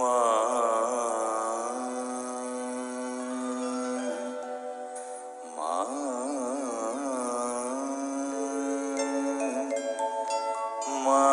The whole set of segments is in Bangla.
মা মা মা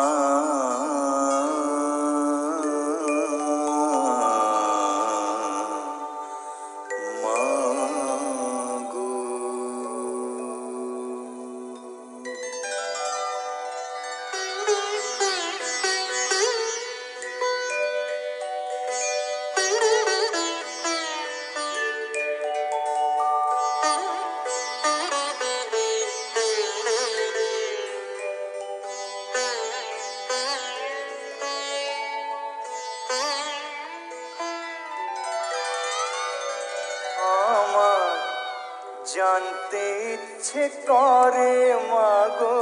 জানতে ইচ্ছে করে মাগো,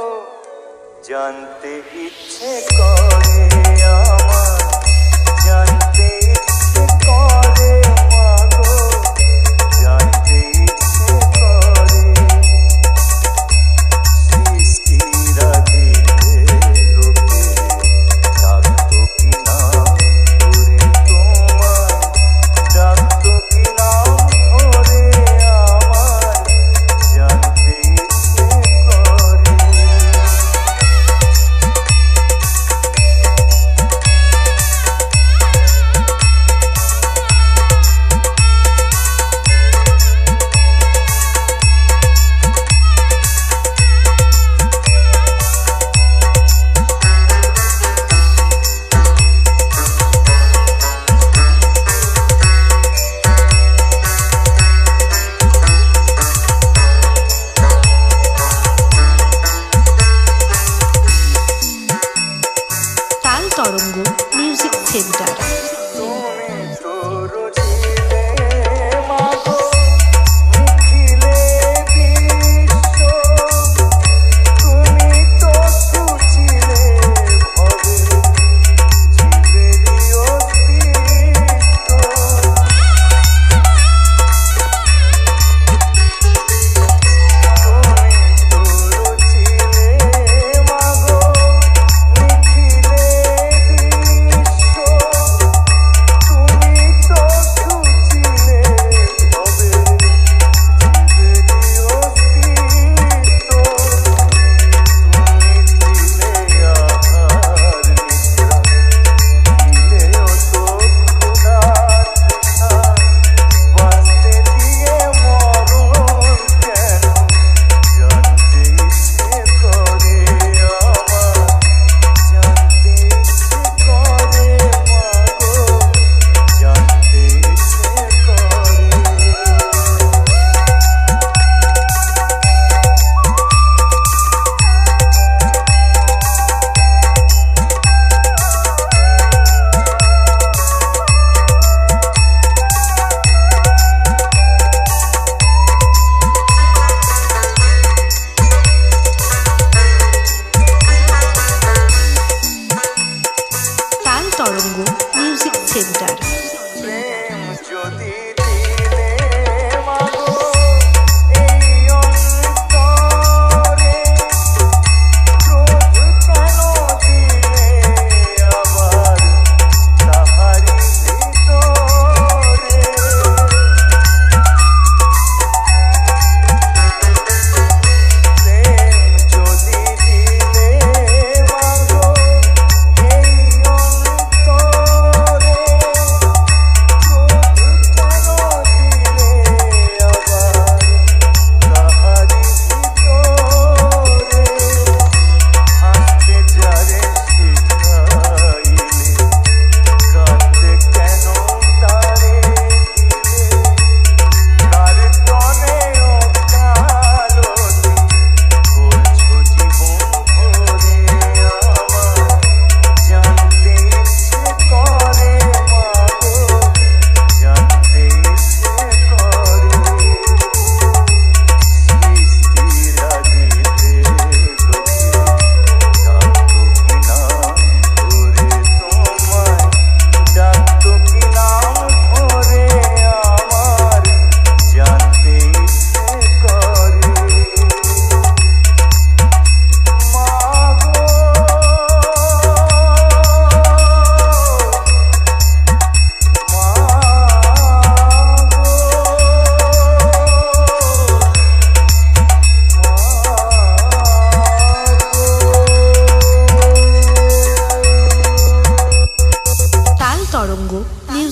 জানতে ইচ্ছে করে আমার, জানতে ইচ্ছে করে মাগো, জানতে ইচ্ছে করে সৃষ্টিরা দিতে লোকে ডাকতো কি নাম ধরে, তোমায় ডাকতো কি নাম ধরে আমার, জানতে ইচ্ছে করে।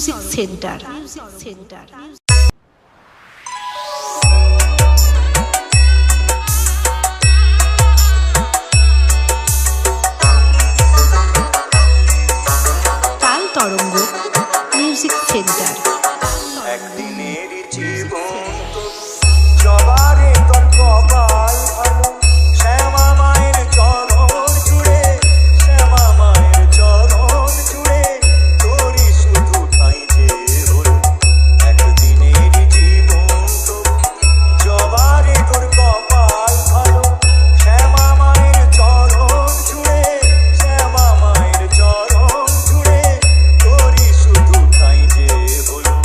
Music centre. তাল তরঙ্গ মিউজিক সেন্টার। একদিনের জীবন তো জবারে তোর কপাল ভালো, শ্যামা মায়ের চরণ জুড়ে, শ্যামা মায়ের চরণ জুড়ে তোরই শুধু ঠাঁই যে হলো। একদিনের জীবন তো জবারে তোর কপাল ভালো, শ্যামা মায়ের চরণ জুড়ে, শ্যামা মায়ের চরণ জুড়ে তোরই শুধু ঠাঁই যে হলো।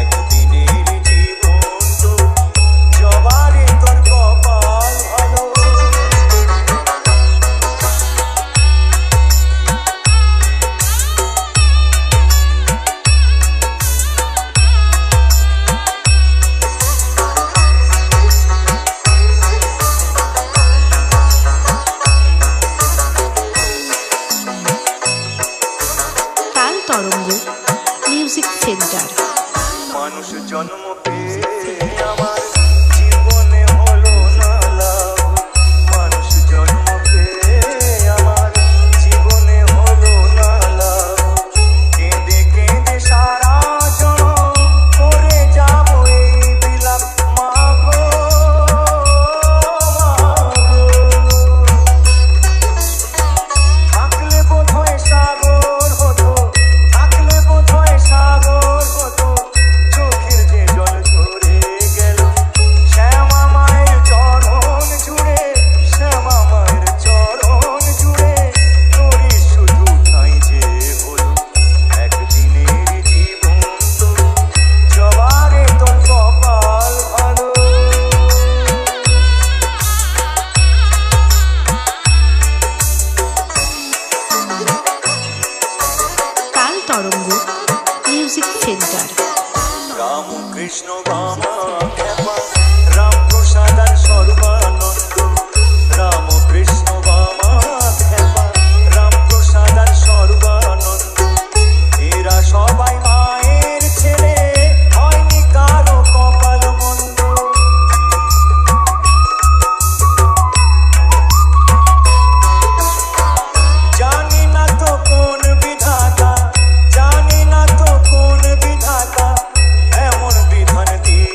একদিনের জীবন তো জবারে তোর কপাল ভালো। তাল তরঙ্গ মিউজিক সেন্টার। মানুষ জন্ম পেয়ে আমার জীবনে হলো না লাভ, মানুষ জন্ম পেয়ে আমার জীবনে হলো না লাভ। কেঁদে কেঁদে সারা জনম করে যাব এই বিলাপ, মাগো মাগো। থাকলে বোধহয় সাগর হতো, থাকলে বোধহয় সাগর হতো, চোখের যে জল ঝরে গেল। শ্যামা মায়ের চরণ জুড়ে, শ্যামা মায়ের চরণ জুড়ে তোরই শুধু ঠাঁই যে হলো। একদিনের জীবন তো জবারে তোর কপাল ভালো। তাল তরঙ্গ মিউজিক সেন্টার। রামকৃষ্ণ বামা খ্যাপা, রামপ্রসাদ আর সর্বানন্দ। রামকৃষ্ণ বামা খ্যাপা, রামপ্রসাদ আর সর্বানন্দ। এরা সবাই মায়ের ছেলে, হয়নি কারো কপাল মন্দ। জানি না তো কোন বিধাতা, জানি না তো কোন বিধাতা এমন বিধান দিয়ে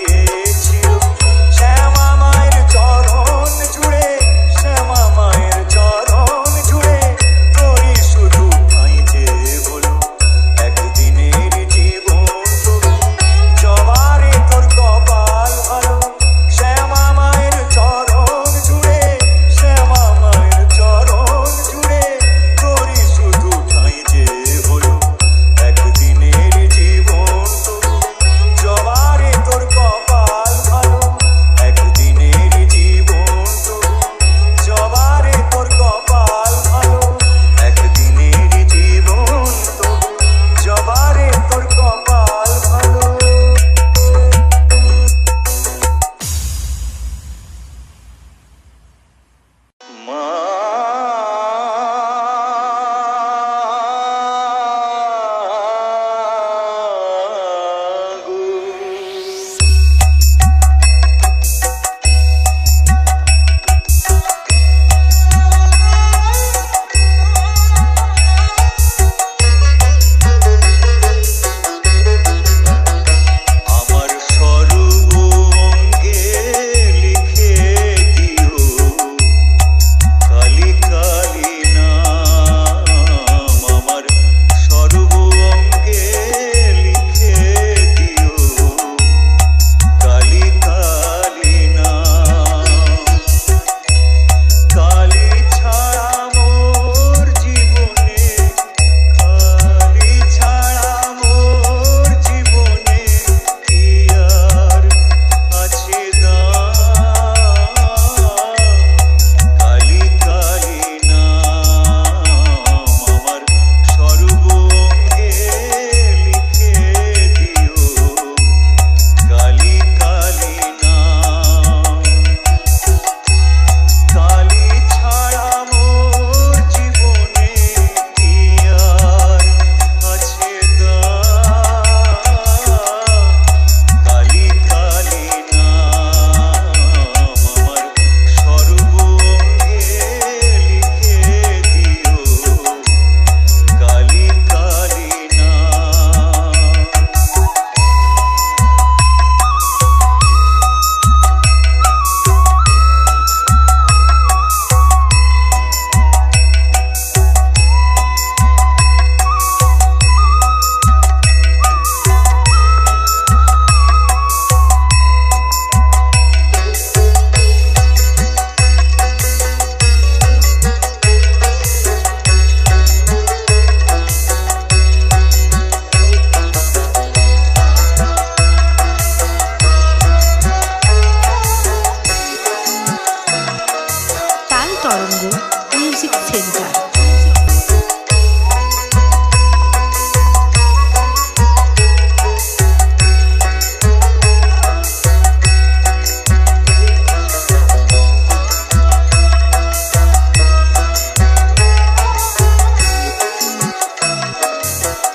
তরঙ্গ মিউজিক সেন্টার।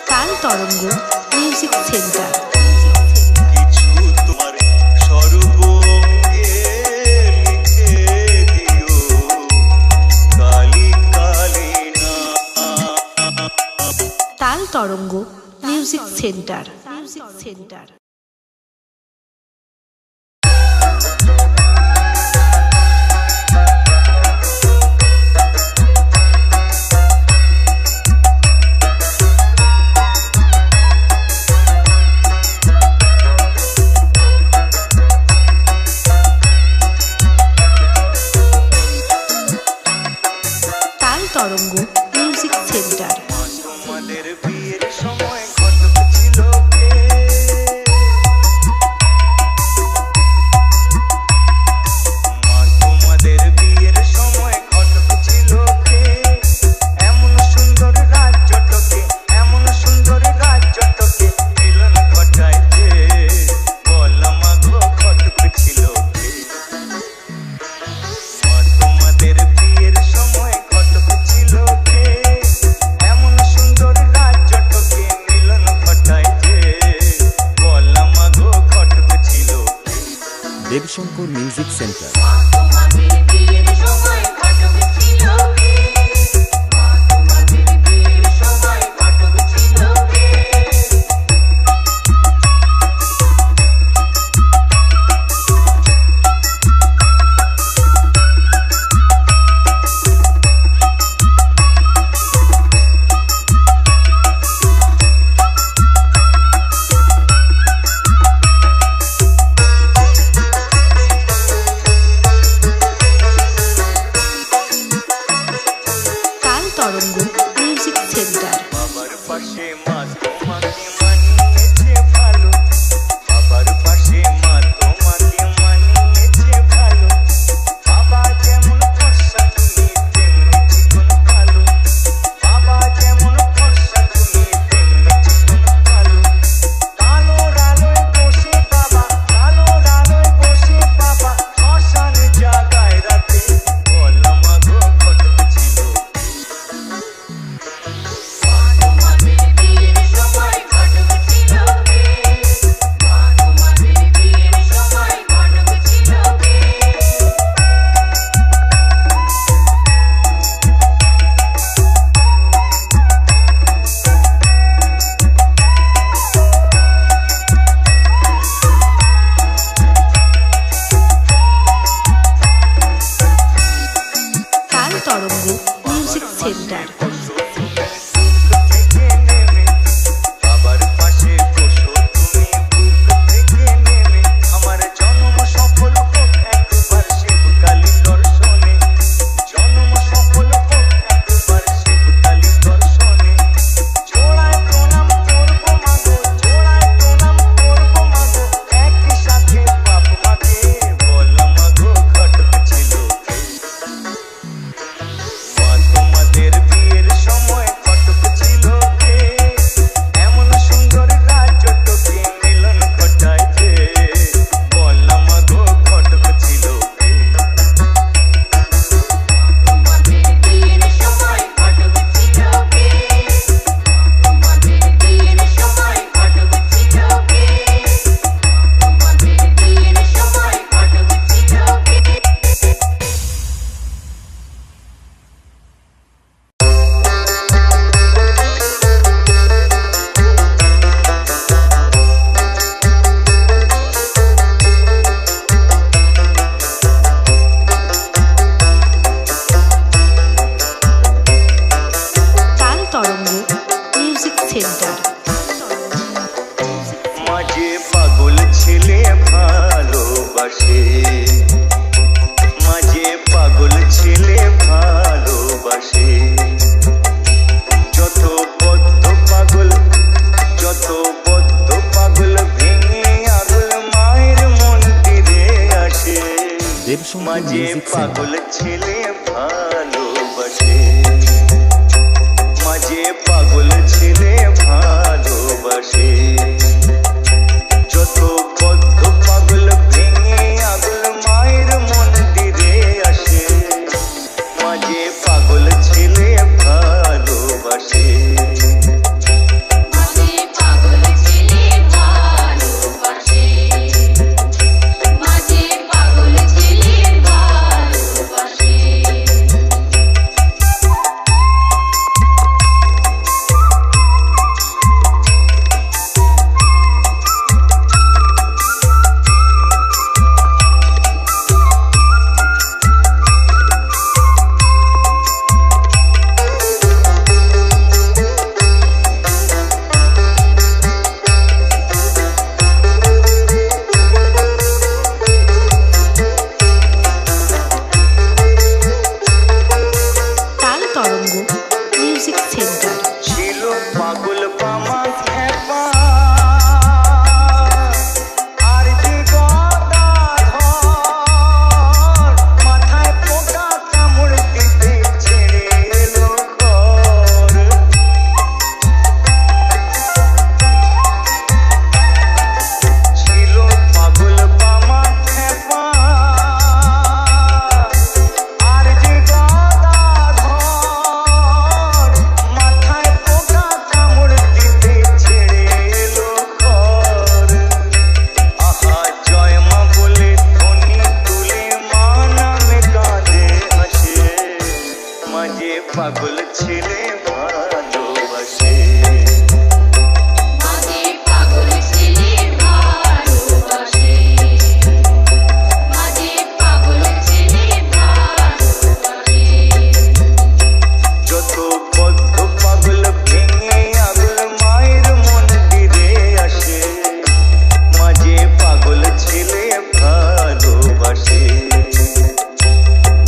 তাল তরঙ্গ মিউজিক সেন্টার। কিছু তোমার সর্বঙ্গে লিখে দিও কালি কালি না। তাল তরঙ্গ মিউজিক সেন্টার। Music centre. তাল তরঙ্গ মিউজিক সেন্টার। তোমাদের বিয়ের সময় ঘটক ছিল কে? মা তোমাদের বিয়ের সময় ঘটক ছিল কে? এমন সুন্দর রাজ্যটকে, এমন সুন্দর রাজ্যটকে মিলন ঘটায় যে, বলা মা গো ঘটক ছিল কে? মা তোমাদের বিয়ের সময় ঘটক ছিল কে? এমন সুন্দর রাজ্যটকে মিলন ঘটায় যে, বলা মা গো ঘটক ছিল কে? Debshankar music centre. তোমাদের বিয়ের সময় ঘটক ছিল কে? তোমাদের বিয়ের সময় ঘটক ছিল কে? তাল তরঙ্গ মিউজিক সেন্টার। বাবার পাশে মা তোমাকে মানিয়েছে ভালো, বাবার পাশে মা তোমাকে মানিয়েছে ভালো। বাবা যেমন ফর্সা তুমি তেমনি চিকন কালো, বাবা যেমন ফর্সা তুমি তেমনি চিকন কালো। কালোর আলোয় বসে বাবা, কালোর আলোয় বসে বাবা শ্মশানে জাগায় রাতে, বলা মা গো ঘটক ছিল কে? তোমাদের বিয়ের সময় ঘটক ছিল কে? তোমাদের বিয়ের সময় ঘটক ছিল কে? তাল তরঙ্গ মিউজিক সেন্টার। থেকে নেমে বাবার পাশে বসো তুমি বুক থেকে নেমে, আমার জন্ম সফল হোক একবার শিবকালী দর্শনে, জন্ম সফল হোক একবার শিবকালী দর্শনে। জোড়ায় প্রণাম করবো মাগো, জোড়ায় প্রণাম করবো মাগো, একই সাথে বাপ মাকে, বলা মাগো ঘটক ছিল কে? মা তোমাদের বিয়ের ভালোবাসে মাঝে পাগল ছেলে ভালোবাসে যত বদ্ধ পাগল ভেঙে আগুল মায়ের মন্দিরে আসে মাঝে পাগল ছেলে ভালোবাসে মাঝে পাগল ছেলে ভালোবাসে মাঝে পাগল ছেলে ভালোবাসে তাল তরঙ্গ মিউজিক সেন্টার। ছিল পাগল পামা খেপা আর যে গদাধর মাথায় পোকা কামড় দিতে ছেড়ে এলো ঘর ছিল পাগল পামা খেপা আর যে গদাধর মাথায় পোকা কামড় দিতে ছেড়ে এলো ঘর আহা জয় মা বলে ধ্বনি তুলে মা নামে কাঁদে হাসে মাঝে পাগল ছেলে ভালোবাসে মাঝে পাগল ছেলে ভালোবাসে মাঝে পাগল ছেলে ভালোবাসে যত বদ্ধ পাগল ভেঙে আগুল মায়ের মন্দিরে আসে মাঝে পাগল ছেলে ভালোবাসে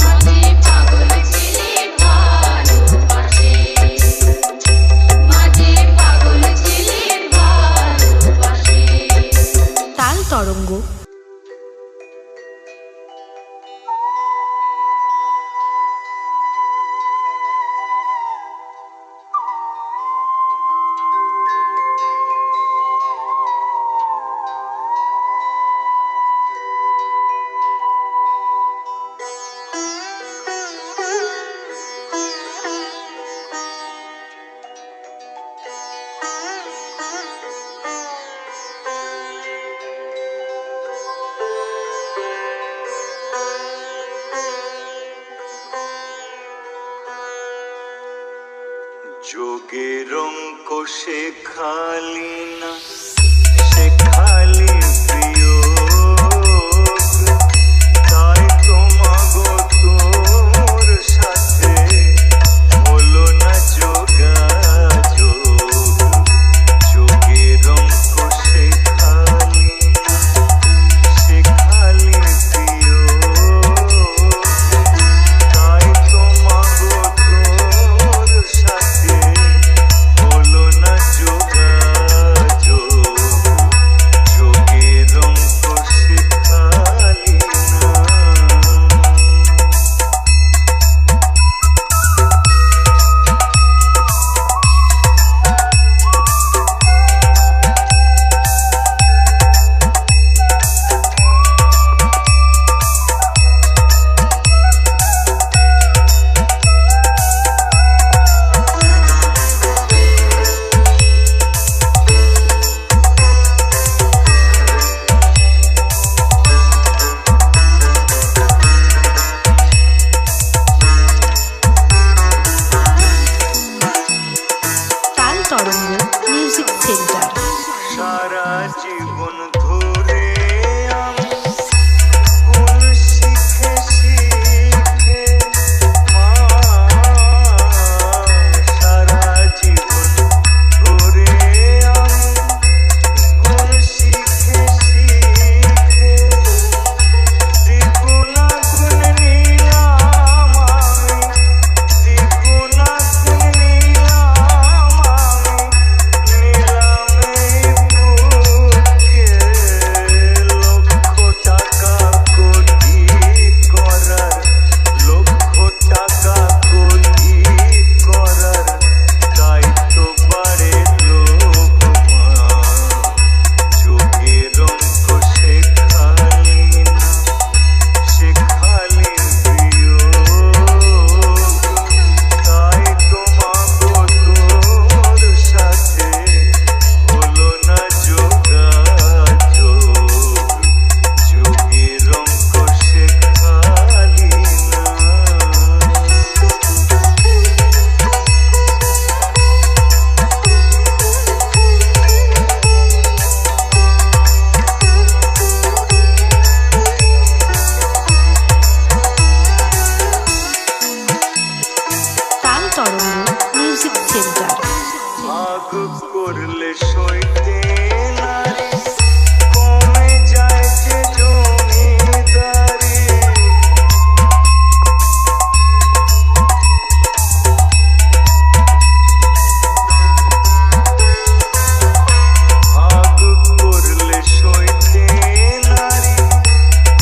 মাঝে পাগল ছেলে ভালোবাসে মাঝে পাগল ছেলে ভালোবাসে তাল তরঙ্গ যোগের অঙ্ক শেখালি না শেখালি প্রিয় তাই তোমাগো তোর সাথে হলো না যোগাযোগ যোগের অঙ্ক শেখালি না শেখালি প্রিয় তাই তোমাগো তোর সাথে হলো না যোগাযোগ সেন্টার। ভাগ করলে সইতে নারে কমে যায় যে জমিদারি। ভাগ করলে সইতে নারে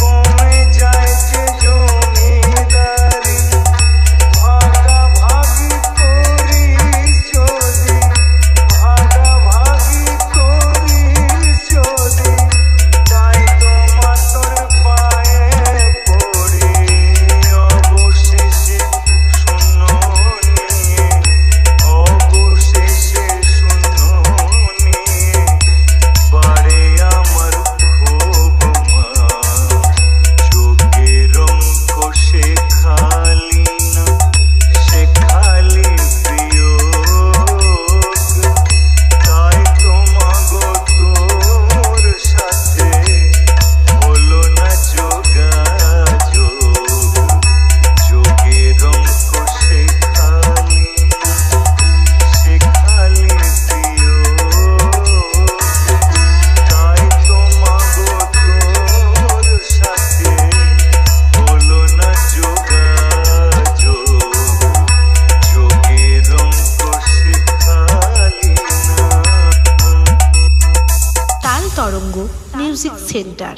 কমে যায় যে জমিদারি। ভাগাভাগি করিস যদি, ভাগাভাগি করিস যদি, তাই তো মাতর পায়ে পড়ি। অবশেষে শূন্য নিয়ে, অবশেষে শূন্য নিয়ে বাড়ে আমার ক্ষোভ মা। চোখের অঙ্ক সে খালি না, সে খালি বিয়োগ। তাই তো মাগো তোর সাথে হলো না যোগাযোগ। যোগের অঙ্ক সে খালি না, সে খালি বিয়োগ। তাই তো মাগো তোর সাথে হলো না যোগাযোগ। যোগের অঙ্ক সে খালি না। তাল তরঙ্গ মিউজিক সেন্টার।